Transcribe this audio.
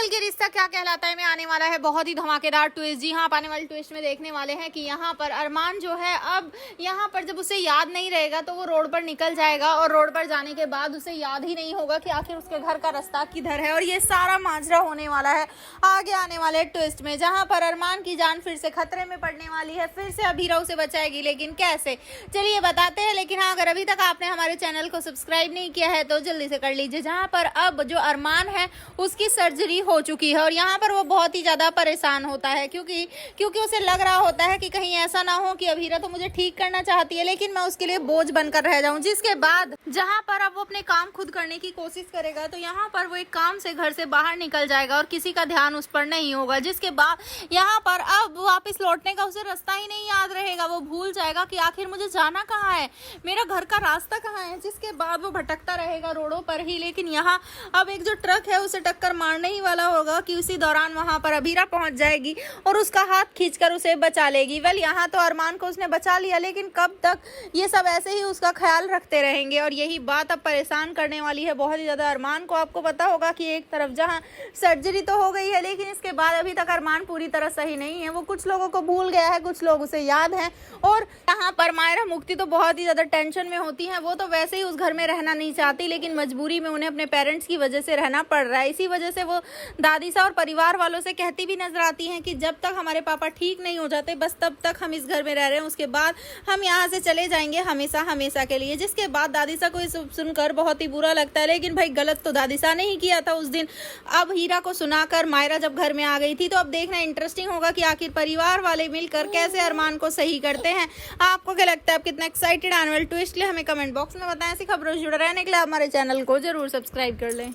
दिल के रिश्ता क्या कहलाता है में आने वाला है बहुत ही धमाकेदार ट्विस्ट। जी हाँ, आप आने वाले ट्विस्ट में देखने वाले हैं कि यहाँ पर अरमान जो है अब यहाँ पर जब उसे याद नहीं रहेगा तो वो रोड पर निकल जाएगा और रोड पर जाने के बाद उसे याद ही नहीं होगा कि आखिर उसके घर का रास्ता किधर है। और ये सारा माजरा होने वाला है आगे आने वाले ट्विस्ट में, जहाँ पर अरमान की जान फिर से खतरे में पड़ने वाली है। फिर से अभीरा उसे बचाएगी, लेकिन कैसे, चलिए बताते हैं। लेकिन हाँ, अगर अभी तक आपने हमारे चैनल को सब्सक्राइब नहीं किया है तो जल्दी से कर लीजिए। जहाँ पर अब जो अरमान है उसकी सर्जरी हो चुकी है और यहाँ पर वो बहुत ही ज़्यादा परेशान होता है क्योंकि उसे लग रहा होता है कि कहीं ऐसा ना हो कि अभीरा तो मुझे ठीक करना चाहती है लेकिन मैं उसके लिए बोझ बनकर रह जाऊं। जिसके बाद जहाँ पर अब वो अपने काम खुद करने की कोशिश करेगा तो यहाँ पर वो एक काम से घर से बाहर निकल जाएगा और किसी का ध्यान उस पर नहीं होगा। जिसके बाद यहाँ पर अब वापस लौटने का उसे रास्ता ही नहीं याद रहेगा, वो भूल जाएगा कि आखिर मुझे जाना कहाँ है, मेरा घर का रास्ता कहाँ है। जिसके बाद वो भटकता रहेगा रोडों पर ही। लेकिन यहाँ अब एक जो ट्रक है उसे टक्कर मारने ही वाला होगा कि उसी दौरान वहां पर अभीरा पहुंच जाएगी और उसका हाथ खींचकर उसे बचा लेगी। वेल, यहाँ तो अरमान को उसने बचा लिया, लेकिन कब तक ये सब ऐसे ही उसका ख्याल रखते रहेंगे। और यही बात अब परेशान करने वाली है बहुत ही ज्यादा अरमान को। आपको पता होगा कि एक तरफ जहाँ सर्जरी तो हो गई है लेकिन इसके बाद अभी तक अरमान पूरी तरह सही नहीं है। वो कुछ लोगों को भूल गया है, कुछ लोग उसे याद है। और यहाँ पर मायरा मुक्ति तो बहुत ही ज्यादा टेंशन में होती है। वो तो वैसे ही उस घर में रहना नहीं चाहती लेकिन मजबूरी में उन्हें अपने पेरेंट्स की वजह से रहना पड़ रहा है। इसी वजह से वो दादी सा और परिवार वालों से कहती भी नजर आती हैं कि जब तक हमारे पापा ठीक नहीं हो जाते बस तब तक हम इस घर में रह रहे हैं, उसके बाद हम यहाँ से चले जाएंगे हमेशा हमेशा के लिए। जिसके बाद दादी सा को सुनकर बहुत ही बुरा लगता है, लेकिन भाई गलत तो दादी सा ने ही किया था उस दिन। अब हीरा को सुनाकर मायरा जब घर में आ गई थी तो अब देखना इंटरेस्टिंग होगा कि आखिर परिवार वाले मिलकर कैसे अरमान को सही करते हैं। आपको क्या लगता है, आप कितना एक्साइटेड एनुअल ट्विस्ट लिए हमें कमेंट बॉक्स में बताएं। ऐसी खबरों से जुड़े रहने के लिए हमारे चैनल को जरूर सब्सक्राइब कर लें।